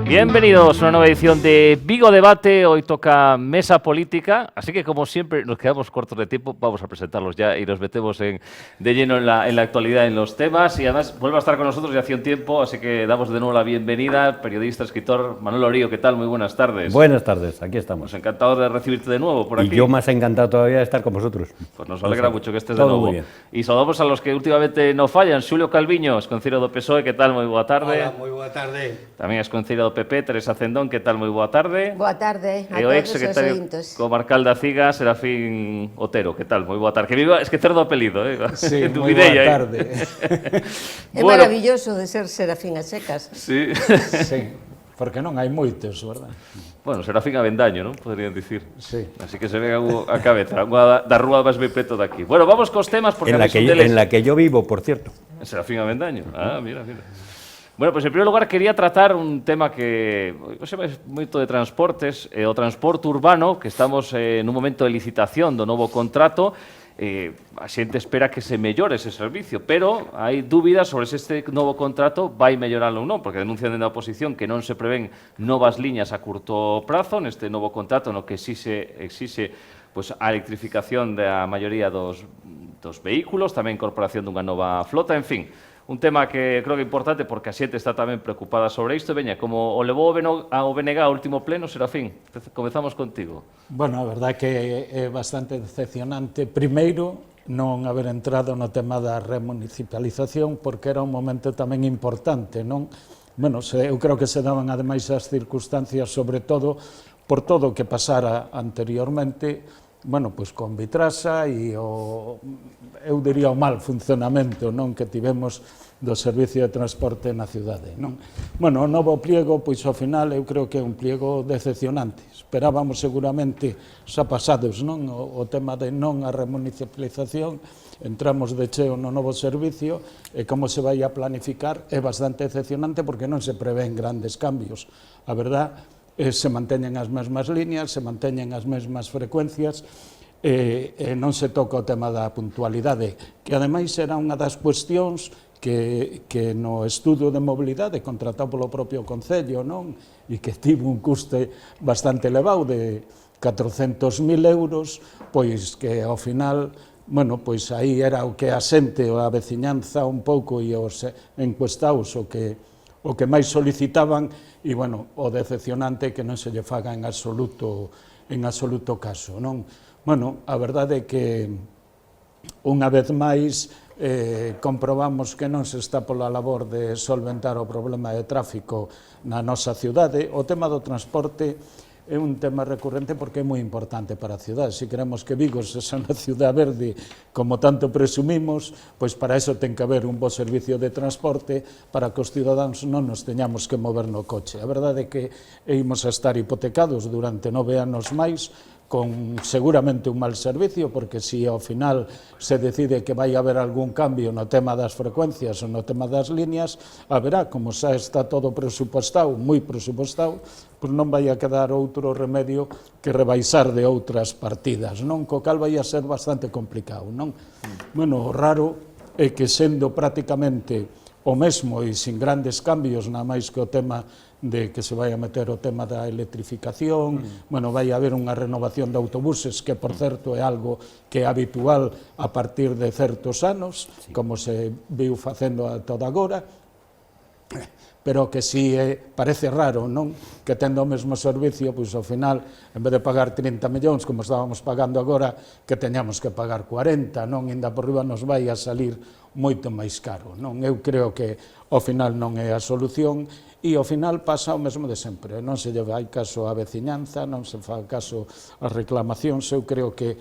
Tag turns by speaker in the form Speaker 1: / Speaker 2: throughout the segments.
Speaker 1: Bienvenidos a una nueva edición de Vigo Debate. Hoy toca Mesa Política, así que como siempre nos quedamos cortos de tiempo, vamos a presentarlos ya y nos metemos de lleno en la actualidad, en los temas. Y además vuelve a estar con nosotros ya hace un tiempo, así que damos de nuevo la bienvenida al periodista, escritor Manuel Orío. ¿Qué tal? Muy buenas tardes.
Speaker 2: Buenas tardes, aquí estamos.
Speaker 1: Pues encantado de recibirte de nuevo por aquí.
Speaker 2: Y yo más encantado todavía de estar con vosotros.
Speaker 1: Pues nos alegra mucho que estés de
Speaker 2: todo
Speaker 1: nuevo.
Speaker 2: Muy bien.
Speaker 1: Y saludamos a los que últimamente no fallan. Xulio Calviño, esconciro do PSOE, ¿qué tal? Muy boa tarde.
Speaker 3: Hola, moi boa tarde.
Speaker 1: Tamén esconciro do PP, Teresa Cendón, ¿qué tal? Moi boa tarde.
Speaker 4: Boa tarde a
Speaker 1: E o
Speaker 4: todos
Speaker 1: ex
Speaker 4: os
Speaker 1: secretario
Speaker 4: ointos.
Speaker 1: comarcal da CIGA, Serafín Otero, ¿qué tal? Moi boa tarde. Que viva esquecer do apelido,
Speaker 3: Sí, moi
Speaker 1: Dubidei,
Speaker 3: boa tarde.
Speaker 4: É maravilloso de ser Serafín a secas.
Speaker 1: Sí.
Speaker 3: Sí, porque non hai moitos, verdad?
Speaker 1: Bueno, Serafín Avendaño, non? Poderían dicir.
Speaker 3: Sí.
Speaker 1: Así que se ve a cabeza, unha da rúa máis ben preto daqui. Bueno, vamos cos temas, porque
Speaker 2: En la que yo vivo, por cierto.
Speaker 1: Serafín Avendaño. Ah, mira. Bueno, pues en primeiro lugar quería tratar un tema que se ve moito de transportes, o transporte urbano, que estamos nun momento de licitación do novo contrato. A xente espera que se mellore ese servicio, pero hai dúbidas sobre se este novo contrato vai melloralo ou non, porque denuncian dentro da oposición que non se prevén novas liñas a curto prazo neste novo contrato no que exixe pues, a electrificación da maioría dos vehículos, tamén a incorporación dunha nova flota, en fin. Un tema que creo que é importante porque a xente está tamén preocupada sobre isto. Veña, como o levou ao BNG ao último pleno, Serafín, comezamos contigo.
Speaker 3: Bueno, a verdade que é bastante decepcionante. Primeiro, non haber entrado no tema da remunicipalización, porque era un momento tamén importante, non? Bueno, eu creo que se daban ademais as circunstancias, sobre todo, por todo o que pasara anteriormente, bueno, pois con Vitrasa e eu diría o mal funcionamento, non, que tivemos do servicio de transporte na cidade, non? Bueno, o novo pliego, pois ao final eu creo que é un pliego decepcionante. Esperábamos seguramente xa pasados, non, o tema de non a remunicipalización, entramos de cheo no novo servicio e como se vai a planificar é bastante decepcionante porque non se prevén grandes cambios. A verdade, se manteñen as mesmas líneas, se manteñen as mesmas frecuencias, e non se toca o tema da puntualidade, que ademais era unha das cuestións que no estudo de mobilidade contratado polo propio Concello, non? E que tivo un custe bastante elevado de 400.000 euros, pois que ao final, bueno, pois aí era o que a xente, a veciñanza un pouco e os encuestados o que máis solicitaban, e, bueno, o decepcionante é que non se lle faga en absoluto caso, non? Bueno, a verdade é que unha vez máis comprobamos que non se está pola labor de solventar o problema de tráfico na nosa cidade. O tema do transporte é un tema recurrente porque é moi importante para a cidade. Se queremos que Vigo sexa unha cidade verde, como tanto presumimos, pois para iso ten que haber un bo servicio de transporte para que os cidadáns non nos teñamos que mover no coche. A verdade é que ímos a estar hipotecados durante 9 anos máis, con seguramente un mal servicio, porque se ao final se decide que vai haber algún cambio no tema das frecuencias ou no tema das líneas, haberá, como xa está todo presupostado, moi presupostado, pois non vai a quedar outro remedio que rebaixar de outras partidas, non? Co cal vai a ser bastante complicado, non? Bueno, o raro é que sendo prácticamente o mesmo e sin grandes cambios, nada máis que o tema de que se vai a meter o tema da electrificación, bueno, vai haber unha renovación de autobuses, que, por certo, é algo que é habitual a partir de certos anos, como se viu facendo a toda agora, pero que si parece raro, non? Que tendo o mesmo servicio, pois ao final, en vez de pagar 30 millóns, como estábamos pagando agora, que teñamos que pagar 40, non? Inda por riba nos vai a salir moito máis caro, non? Eu creo que ao final non é a solución, e ao final pasa o mesmo de sempre, non se lle vai caso á veciñanza, non se fai caso ás reclamacións. Eu creo que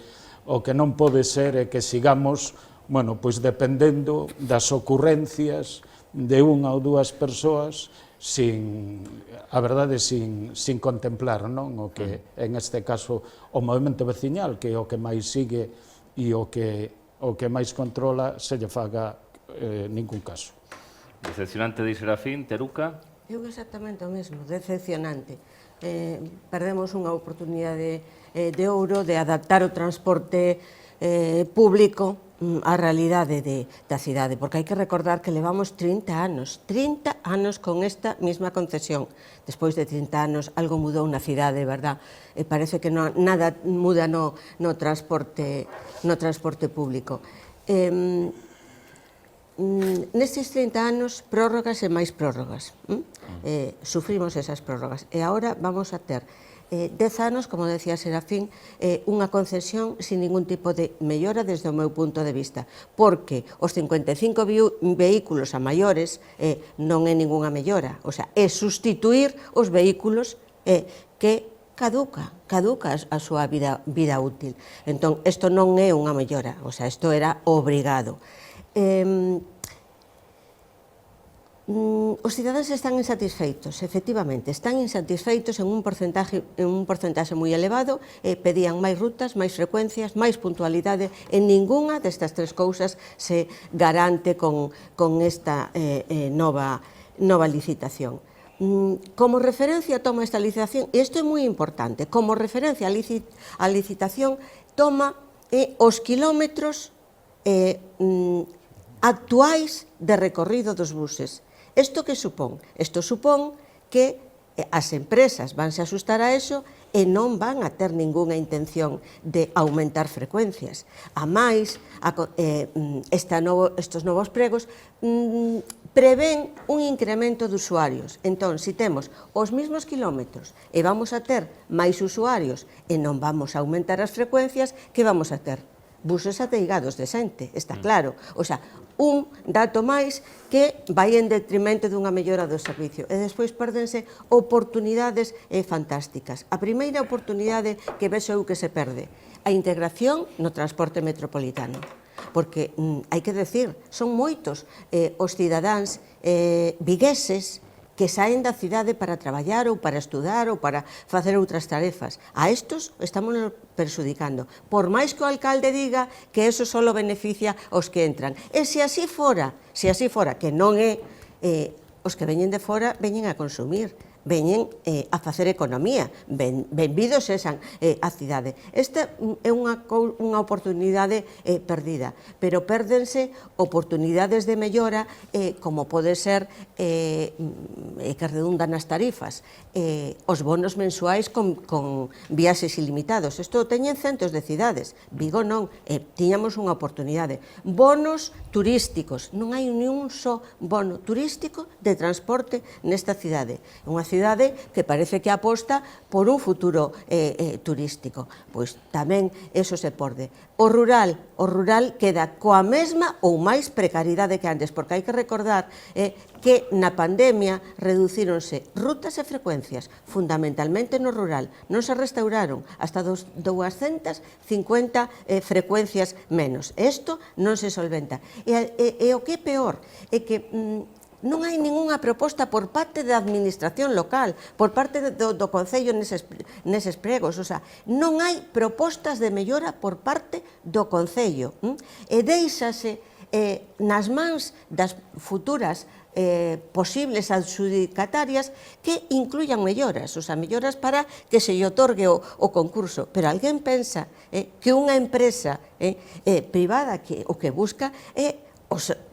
Speaker 3: o que non pode ser é que sigamos, bueno, pois dependendo das ocurrencias de unha ou dúas persoas a verdade, sin contemplar, non? O que, en este caso, o movimento veciñal, que é o que máis sigue e o que máis controla, se lle faga ningún caso.
Speaker 1: Decepcionante de Serafín, Teruca.
Speaker 4: Eu exactamente o mesmo, decepcionante. Perdemos unha oportunidade de ouro de adaptar o transporte público a realidade da cidade, porque hai que recordar que levamos 30 anos con esta mesma concesión. Despois de 30 anos algo mudou na cidade, verdad? E parece que nada muda no transporte público. Nestes 30 anos, prórrogas e máis prórrogas. Sufrimos esas prórrogas. E agora vamos a ter 10 anos, como decía Serafín, unha concesión sin ningún tipo de mellora desde o meu punto de vista, porque os 55 vehículos a maiores non é ningunha mellora, o sea, é sustituir os vehículos que caduca a súa vida útil. Entón, isto non é unha mellora, o sea, isto era obrigado. Os cidadáns están insatisfeitos, efectivamente, están insatisfeitos en un porcentaxe moi elevado, pedían máis rutas, máis frecuencias, máis puntualidade, en ningunha destas tres cousas se garante con esta nova licitación. Como referencia toma esta licitación, e isto é moi importante, como referencia a licitación toma os quilómetros actuais de recorrido dos buses. Isto que supón? Isto supón que as empresas vanse asustar a eso e non van a ter ningunha intención de aumentar frecuencias. A máis, estes novos pregos prevén un incremento de usuarios. Entón, se temos os mesmos quilómetros e vamos a ter máis usuarios e non vamos a aumentar as frecuencias, que vamos a ter? Buses ateigados de xente, está claro. O sea, un dato máis que vai en detrimento dunha mellora do servicio. E despois perdense oportunidades fantásticas. A primeira oportunidade que vexo eu que se perde, a integración no transporte metropolitano. Porque, hai que decir, son moitos os cidadáns vigueses que saen da cidade para traballar ou para estudar ou para facer outras tarefas. A estos estamos perxudicando. Por máis que o alcalde diga que eso só beneficia aos que entran. E se así fora, que non é, os que veñen de fora veñen a consumir, veñen a facer economía, benvidos sexan a cidade. Esta é unha oportunidade perdida, pero pérdense oportunidades de mellora como pode ser que redundan nas tarifas, os bonos mensuais con viaxes ilimitados. Isto teñen centos de cidades, Vigo non, tiñamos unha oportunidade. Bonos turísticos, non hai ni un só bono turístico de transporte nesta cidade. Unha cidade que parece que aposta por un futuro turístico. Pois tamén eso se perde. O rural queda coa mesma ou máis precariedade que antes, porque hai que recordar que na pandemia reducíronse rutas e frecuencias, fundamentalmente no rural. Non se restauraron hasta 250 frecuencias menos. Isto non se solventa. E o que é peor é que non hai ningunha proposta por parte da administración local, por parte do Concello neses pregos, o sea, non hai propostas de mellora por parte do Concello, e deixase nas mans das futuras posibles adxudicatarias que incluyan melloras, o sea, melloras para que se lle otorgue o concurso, pero alguén pensa que unha empresa privada o que busca é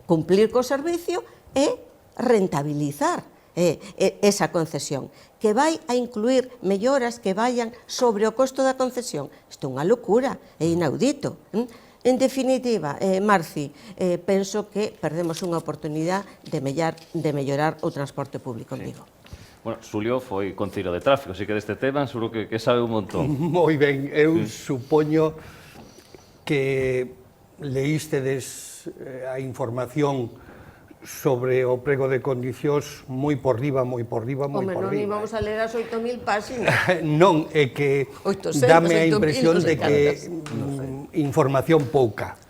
Speaker 4: cumplir co servicio e rentabilizar esa concesión, que vai a incluir melloras que vayan sobre o costo da concesión. Isto é unha locura, é inaudito. En definitiva, Marci, penso que perdemos unha oportunidade de mellorar o transporte público en Vigo.
Speaker 1: Bueno, Xulio foi concelleiro de tráfico, así que deste tema seguro que sabe un montón.
Speaker 5: Moi ben, eu supoño que leístedes a información sobre o prego de condicións moi por riba, moi por riba.
Speaker 4: Non íbamos a ler as 8.000 páxinas.
Speaker 5: Non, é que dame a impresión de que información pouca.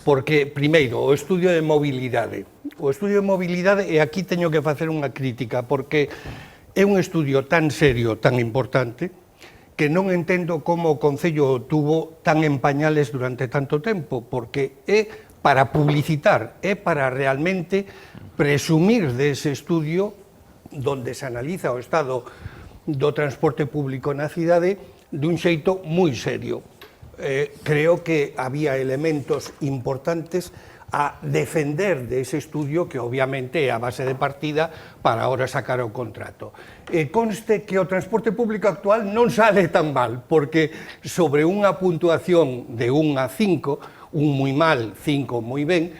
Speaker 5: Porque, primeiro, o estudio de mobilidade. O estudio de mobilidade, e aquí teño que facer unha crítica, porque é un estudio tan serio, tan importante, que non entendo como o Concello tuvo tan en pañales durante tanto tempo, porque é para publicitar, é para realmente presumir dese estudio donde se analiza o estado do transporte público na cidade dun xeito moi serio. creo que había elementos importantes a defender de ese estudio que obviamente é a base de partida para ahora sacar o contrato. Conste que o transporte público actual non sale tan mal, porque sobre unha puntuación de 1 a 5, un moi mal, 5 moi ben,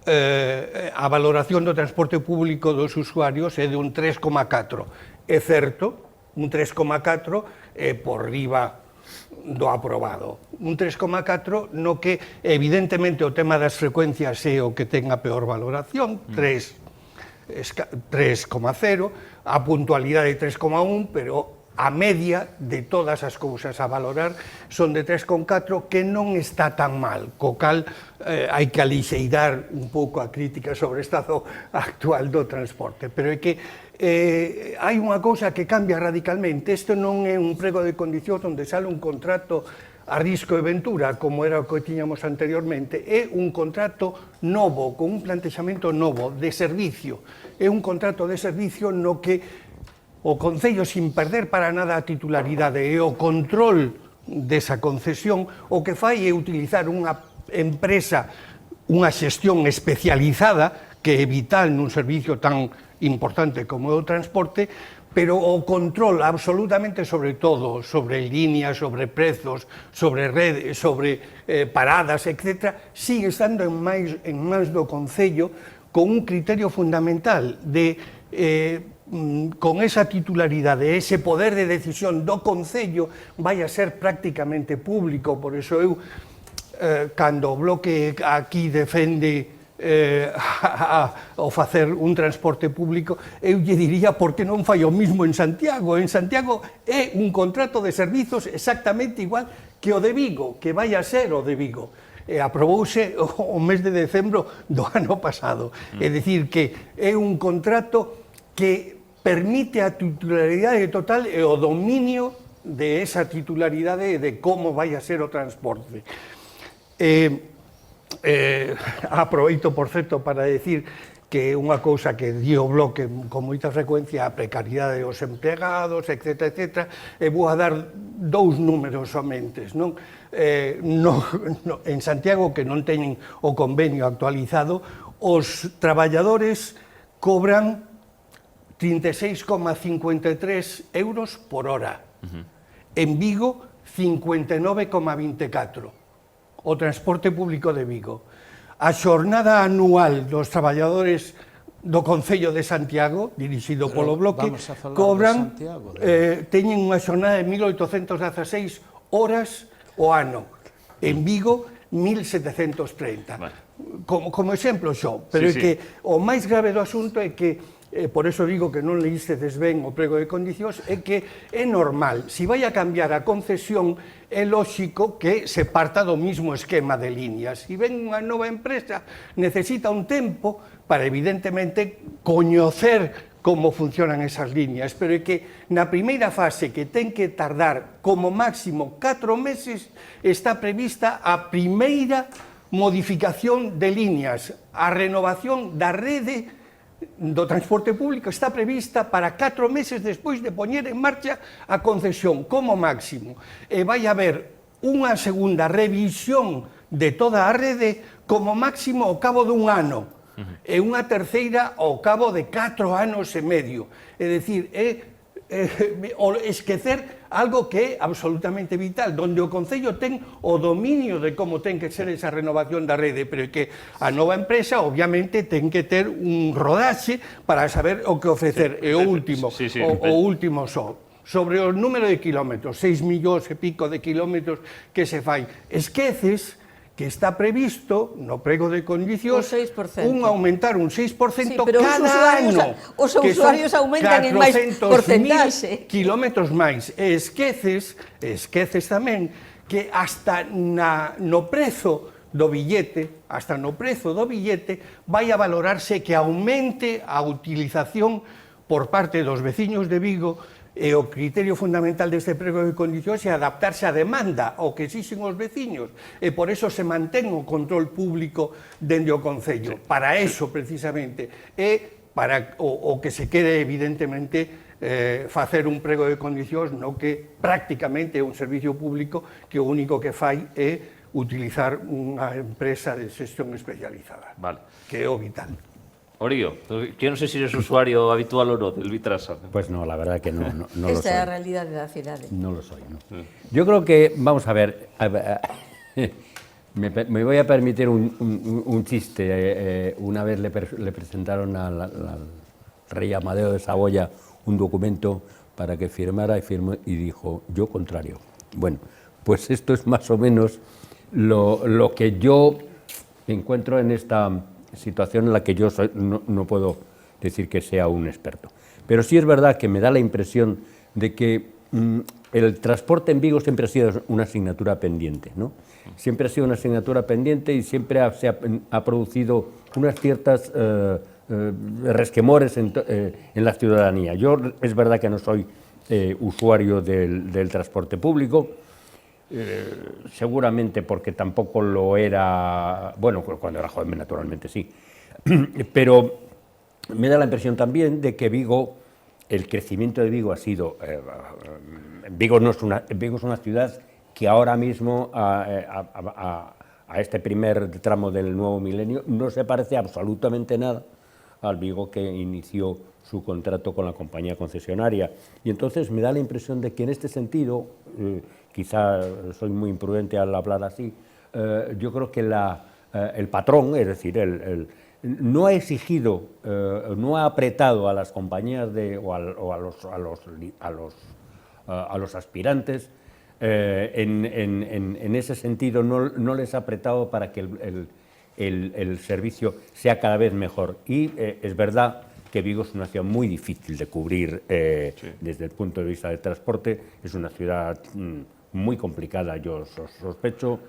Speaker 5: a valoración do transporte público dos usuarios é de un 3,4. É certo, un 3,4 é por riba do aprobado. Un 3,4 no que evidentemente o tema das frecuencias é o que ten a peor valoración, 3,0, a puntualidade 3,1, pero a media de todas as cousas a valorar son de 3,4, que non está tan mal, co cal hai que alixeirar un pouco a crítica sobre o estado actual do transporte, pero é que hai unha cousa que cambia radicalmente. Isto non é un prego de condicións onde sale un contrato a risco e ventura, como era o que tiñamos anteriormente. É un contrato novo, con un plantexamento novo, de servicio. É un contrato de servicio no que o Concello, sin perder para nada a titularidade e o control desa concesión, o que fai é utilizar unha empresa, unha xestión especializada, que é vital nun servicio tan importante como o transporte, pero o control absolutamente sobre todo, sobre líneas, sobre prezos, sobre redes, sobre paradas, etc., sigue estando en mans do Concello con un criterio fundamental de, con esa titularidade, ese poder de decisión do Concello vai a ser prácticamente público. Por iso eu, cando o Bloque aquí defende ao facer un transporte público, eu lle diría por que non fai o mismo en Santiago. En Santiago é un contrato de servizos exactamente igual que o de Vigo, que vai a ser o de Vigo. Aprobouse o mes de decembro do ano pasado. É dicir, que é un contrato que permite a titularidade total e o dominio de esa titularidade de como vai a ser o transporte. Aproveito, por certo, para decir que unha cousa que di o Bloque con moita frecuencia, a precariedade dos empregados, etc., etc., e vou a dar 2 números somente, non? En Santiago, que non teñen o convenio actualizado, os traballadores cobran 36,53 euros por hora. En Vigo, 59,24. O transporte público de Vigo. A xornada anual dos traballadores do Concello de Santiago, dirixido polo Bloque, cobran, teñen unha xornada de 1.816 horas o ano. En Vigo, 1.730. Como exemplo xo, pero é que o máis grave do asunto é que por eso digo que non leístedes ben o prego de condicións, é que é normal, se vai a cambiar a concesión, é lóxico que se parta do mismo esquema de líneas. Se ven unha nova empresa, necesita un tempo para, evidentemente, coñecer como funcionan esas líneas, pero é que na primeira fase, que ten que tardar como máximo 4 meses, está prevista a primeira modificación de líneas, a renovación da rede do transporte público está prevista para 4 meses despois de poñer en marcha a concesión, como máximo. E vai haber unha segunda revisión de toda a rede como máximo ao cabo dun ano, e unha terceira ao cabo de 4 anos e medio. É dicir, esquecer algo que é absolutamente vital, donde o Concello ten o dominio de como ten que ser esa renovación da rede, pero é que a nova empresa, obviamente, ten que ter un rodaxe para saber o que ofrecer. E o último, o último sobre o número de kilómetros, 6 millóns e pico de kilómetros que se fai. Esqueces que está previsto no prego de condicións un aumentar un 6% cada ano.
Speaker 4: Os usuarios aumentan en máis porcentaxe.
Speaker 5: Kilómetros máis. E esqueces tamén que hasta no prezo do billete, vai a valorarse que aumente a utilización por parte dos veciños de Vigo. E o criterio fundamental deste prego de condicións é adaptarse á demanda ao que exixen os veciños, e por eso se mantén o control público dende o Concello. Para eso, precisamente, é para o que se quere, evidentemente, facer un prego de condicións no que prácticamente é un servicio público que o único que fai é utilizar unha empresa de xestión especializada, que é o vital.
Speaker 1: Orío, yo no sé si eres usuario habitual o no del Vitrasa.
Speaker 2: Pues no, la verdad que no lo soy.
Speaker 4: Esta é a realidade da cidade.
Speaker 2: No lo soy, no. Yo creo que, vamos a ver, me voy a permitir un chiste. Una vez le presentaron al rey Amadeo de Saboya un documento para que firmara y firmó y dijo, yo contrario. Bueno, pues esto es más o menos lo que yo encuentro en esta situación en la que yo no puedo decir que sea un experto. Pero sí es verdad que me da la impresión de que el transporte en Vigo siempre ha sido una asignatura pendiente, ¿no? Siempre ha sido una asignatura pendiente y siempre se ha producido unas ciertas resquemores en la ciudadanía. Yo es verdad que no soy usuario del transporte público, seguramente porque tampoco lo era, bueno, cuando era joven naturalmente sí, pero me da la impresión también de que Vigo, el crecimiento de Vigo ha sido, Vigo es una ciudad que ahora mismo a este primer tramo del nuevo milenio no se parece absolutamente nada al Vigo que inició su contrato con la compañía concesionaria. Y entonces me da la impresión de que en este sentido, quizá soy muy imprudente al hablar así, yo creo que el patrón, es decir, no ha exigido, no ha apretado a las compañías o a los aspirantes, en ese sentido no les ha apretado para que el servicio sea cada vez mejor. Y es verdad que Vigo es una ciudad muy difícil de cubrir desde el punto de vista del transporte, es una ciudad muy complicada, yo sospecho.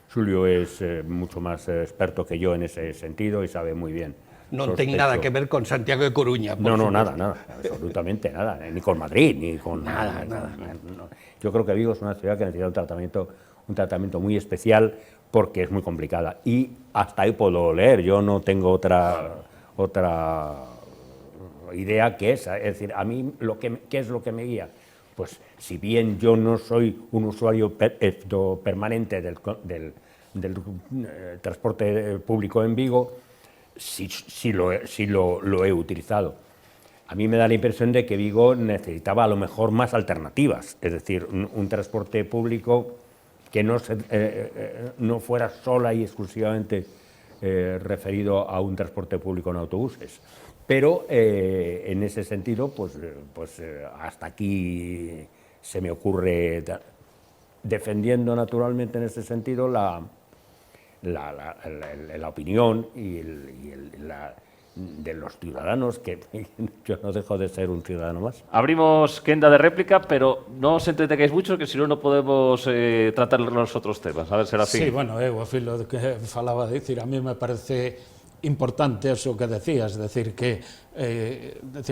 Speaker 2: Xulio es mucho más experto que yo en ese sentido y sabe muy bien.
Speaker 5: Non ten nada que ver con Santiago de Coruña.
Speaker 2: No, nada, absolutamente nada, ni con Madrid, ni con nada. No. Yo creo que Vigo es una ciudad que necesita un tratamiento muy especial porque es muy complicada. Y hasta ahí puedo leer, yo no tengo otra idea que esa. Es decir, a mí, ¿qué es lo que me guía? Pues si bien yo no soy un usuario permanente del transporte público en Vigo, sí lo he utilizado. A mí me da la impresión de que Vigo necesitaba a lo mejor más alternativas, es decir, un transporte público que no fuera sola y exclusivamente referido a un transporte público en autobuses. Pero en ese sentido, pues hasta aquí se me ocurre, defendiendo naturalmente en ese sentido la opinión de los ciudadanos, que yo no dejo de ser un ciudadano más.
Speaker 1: Abrimos quenda de réplica, pero no os entretengáis mucho, que si no podemos tratar los otros temas. A ver, Serafín.
Speaker 3: Sí, bueno, eu a filo de que falaba de dicir, a mí me parece importante eso que decías, decir que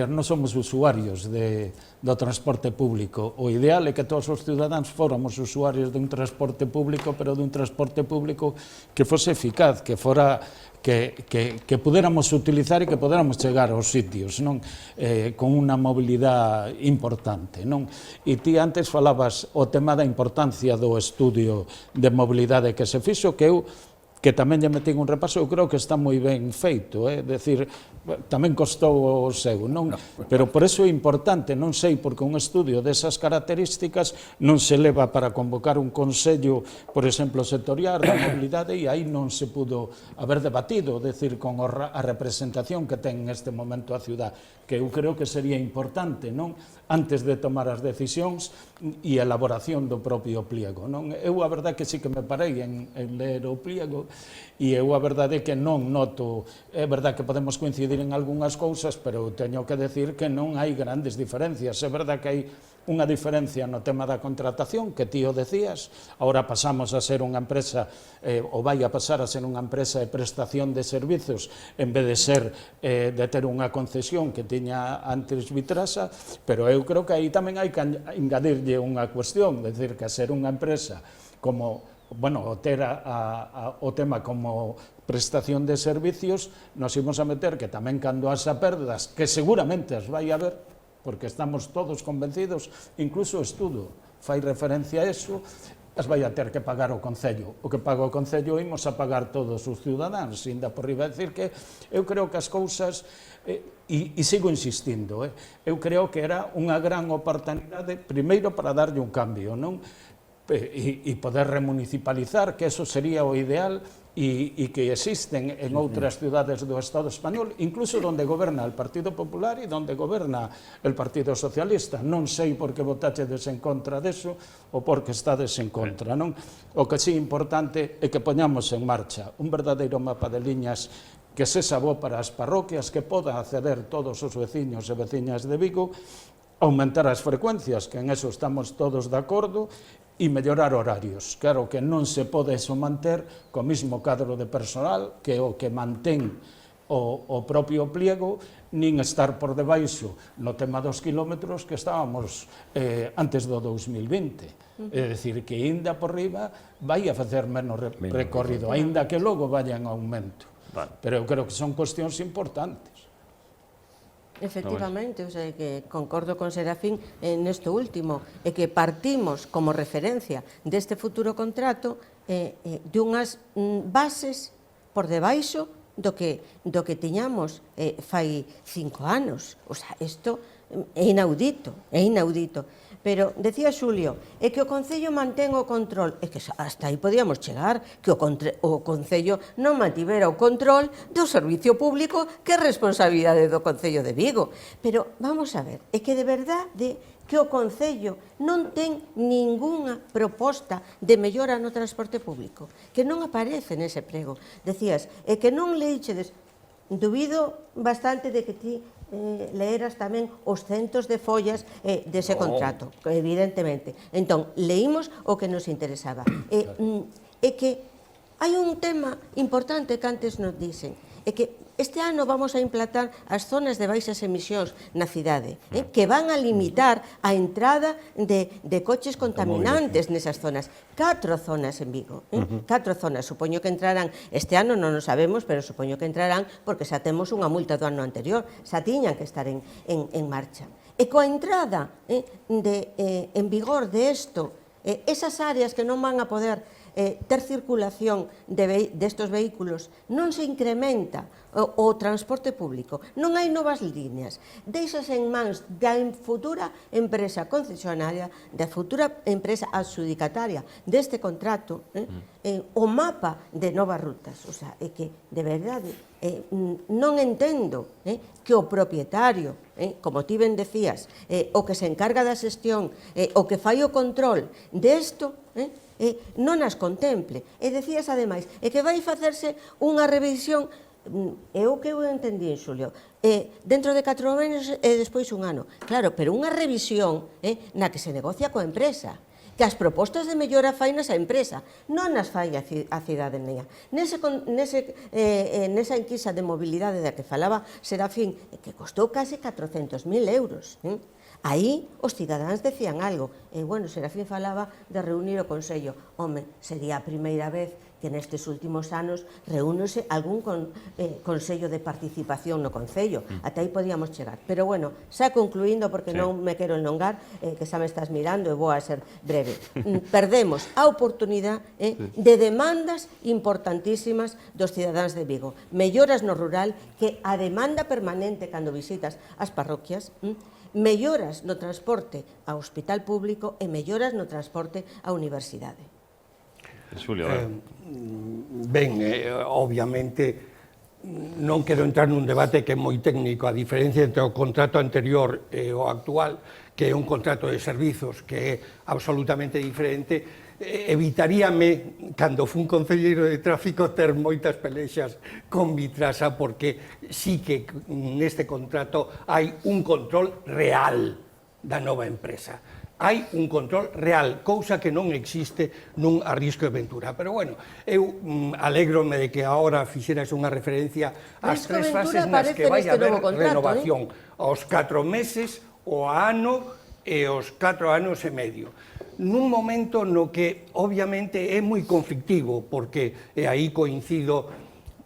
Speaker 3: non somos usuarios do transporte público. O ideal é que todos os ciudadanos fóramos usuarios dun transporte público, pero dun transporte público que fose eficaz, que fora que puderamos utilizar e que puderamos chegar aos sitios, non? Con unha mobilidade importante, non? E ti antes falabas o tema da importancia do estudio de mobilidade que se fixo, que tamén lle metín un repaso, eu creo que está moi ben feito, decir, tamén costou o seu, non? Pero por eso é importante, non sei, porque un estudio desas características non se leva para convocar un consello, por exemplo, sectorial da mobilidade, e aí non se pudo haber debatido, decir, con a representación que ten neste momento a ciudad, que eu creo que sería importante, non? Antes de tomar as decisións e a elaboración do propio pliego, non? Eu a verdade que sí que me parei en ler o pliego, e eu a verdade que non noto, é verdade que podemos coincidir en algunhas cousas, pero teño que decir que non hai grandes diferencias. É verdade que hai unha diferencia no tema da contratación, que ti o decías, ahora pasamos a ser unha empresa, ou vai a pasar a ser unha empresa de prestación de servizos, en vez de ser, de ter unha concesión que tiña antes Vitrasa, pero eu creo que aí tamén hai que engadirlle unha cuestión, decir, que a ser unha empresa como, bueno, ter o tema como prestación de servicios, nos imos a meter que tamén cando haxa perdas, que seguramente as vai haber, porque estamos todos convencidos, incluso o estudo fai referencia a eso, as vai a ter que pagar o Concello. O que paga o Concello imos a pagar todos os cidadáns, ainda por riba. Decir que eu creo que as cousas, e sigo insistindo, eu creo que era unha gran oportunidade, primeiro para darlle un cambio, non? E poder remunicipalizar, que eso sería o ideal, e que existen en outras cidades do Estado español, incluso donde goberna el Partido Popular e donde goberna el Partido Socialista. Non sei por que votachedes en contra deso ou por que estades en contra, non? O que sí importante é que poñamos en marcha un verdadeiro mapa de liñas que sexa bo para as parroquias, que poda acceder todos os veciños e veciñas de Vigo, aumentar as frecuencias, que en eso estamos todos de acordo, e mellorar horarios. Claro que non se pode eso manter co mismo cadro de personal que o que mantén o propio pliego, nin estar por debaixo no tema dos kilómetros que estábamos antes do 2020. É dicir, que ainda por riba vai a facer menos recorrido, ainda que logo vayan a aumento. Pero eu creo que son cuestións importantes.
Speaker 4: Efectivamente, o sea, que concordo con Serafín nesto último, é que partimos como referencia deste futuro contrato de unhas bases por debaixo do que tiñamos fai 5 anos. O sea, isto é inaudito, é inaudito. Pero, decía Xulio, é que o Concello mantén o control, é que hasta aí podíamos chegar, que o Concello non mantivera o control do servicio público que é responsabilidade do Concello de Vigo. Pero, vamos a ver, é que de verdade que o Concello non ten ningunha proposta de mellora no transporte público, que non aparece nese prego. Decías, é que non leichedes, dubido bastante de que ti leeras tamén os centos de follas dese contrato, evidentemente. Entón, leímos o que nos interesaba. É que hai un tema importante que antes nos dicen, é que este ano vamos a implantar as zonas de baixas emisións na cidade, que van a limitar a entrada de coches contaminantes nesas zonas. 4 zonas en Vigo, 4 zonas. Supoño que entrarán, este ano non o sabemos, pero supoño que entrarán porque xa temos unha multa do ano anterior, xa tiñan que estar en marcha. E coa entrada en vigor de isto, esas áreas que non van a poder ter circulación destos vehículos, non se incrementa o transporte público, non hai novas líneas, deixas en mans da futura empresa concesionaria, da futura empresa adxudicataria deste contrato, o mapa de novas rutas. O sea, é que, de verdade, non entendo que o propietario, como ti ben decías, o que se encarga da xestión, o que fai o control desto, non as contemple. E decías, ademais, que vai facerse unha revisión, é o que eu entendí, Xulio, dentro de 4 meses e despois un ano. Claro, pero unha revisión na que se negocia coa empresa, que as propostas de mellora fainas a empresa, non as fai a cidadanía. Nesa enquisa de mobilidade da que falaba Serafín, que costou case 400.000 euros, aí os cidadáns decían algo, e, bueno, Serafín falaba de reunir o Consello. Home, sería a primeira vez que nestes últimos anos reúnose algún Consello de participación no Concello. Ata aí podíamos chegar. Pero, bueno, xa concluindo, porque non me quero enlongar, que xa me estás mirando e vou a ser breve. Perdemos a oportunidade de demandas importantísimas dos cidadáns de Vigo. Melloras no rural, que a demanda permanente cando visitas as parroquias, melloras no transporte ao hospital público e melloras no transporte á universidade.
Speaker 1: Xulio,
Speaker 5: ben, obviamente, non quero entrar nun debate que é moi técnico, a diferencia entre o contrato anterior e o actual, que é un contrato de servizos que é absolutamente diferente. Evitaríame, cando fun concelleiro de tráfico, ter moitas pelexas con Vitrasa, porque sí que neste contrato hai un control real da nova empresa. Hai un control real, cousa que non existe nun Arrisco e Ventura. Pero, bueno, eu alégrome de que agora fixeras unha referencia ás 3 fases nas que vai haber renovación. Aos 4 meses, o ano e os 4 anos e medio. Nun momento no que, obviamente, é moi conflictivo, porque aí coincido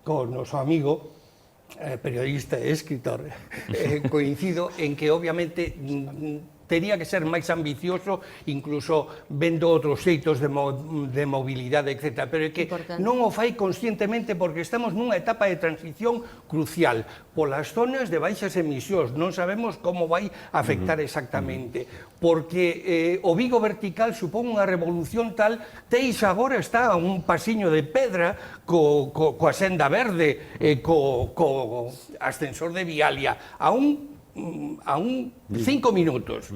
Speaker 5: con o noso amigo, periodista e escritor, coincido en que obviamente tería que ser máis ambicioso, incluso vendo outros xeitos de mobilidade, etc. Pero é que non o fai conscientemente porque estamos nunha etapa de transición crucial polas zonas de baixas emisións. Non sabemos como vai afectar exactamente, porque o Vigo vertical supón unha revolución tal. Teix agora está a un pasiño de pedra coa senda verde, co ascensor de Vialia, a un 5 minutos.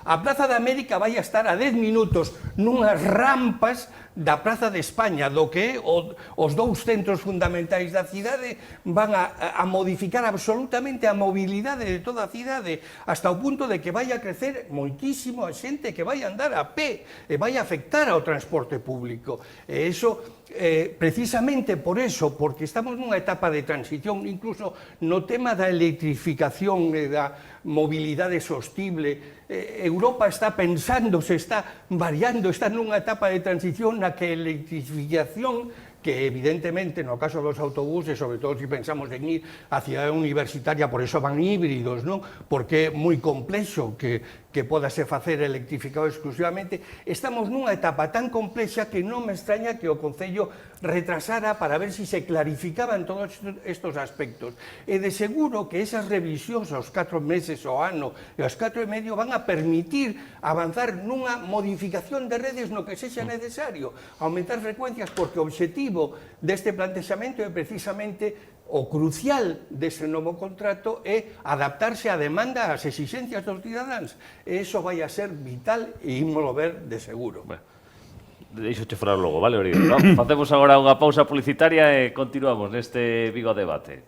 Speaker 5: A Praza da América vai a estar a 10 minutos nunhas rampas da Praza de España, do que os dous centros fundamentais da cidade van a modificar absolutamente a mobilidade de toda a cidade, hasta o punto de que vai a crecer moitísimo a xente que vai andar a pé e vai a afectar ao transporte público. E iso, precisamente por eso, porque estamos nunha etapa de transición, incluso no tema da electrificación e da mobilidade sostible, Europa está pensando, se está variando, está nunha etapa de transición na que a electrificación, que evidentemente no caso dos autobuses, sobre todo se pensamos en ir á cidade universitaria, por eso van híbridos, non? Porque é moi complexo que podase facer electrificado exclusivamente. Estamos nunha etapa tan complexa que non me extraña que o Concello retrasara para ver se clarificaban todos estes aspectos. E de seguro que esas revisións aos 4 meses ao ano e aos 4 e medio van a permitir avanzar nunha modificación de redes no que sexa necesario, aumentar frecuencias, porque o obxectivo deste plantexamento é precisamente o crucial deste novo contrato é adaptarse á demanda, ás exigencias dos cidadáns. E iso vai a ser vital e ímolo ver de seguro.
Speaker 1: Deixoche falar logo, vale, Oriol? Facemos agora unha pausa publicitaria e continuamos neste Vigo Debate.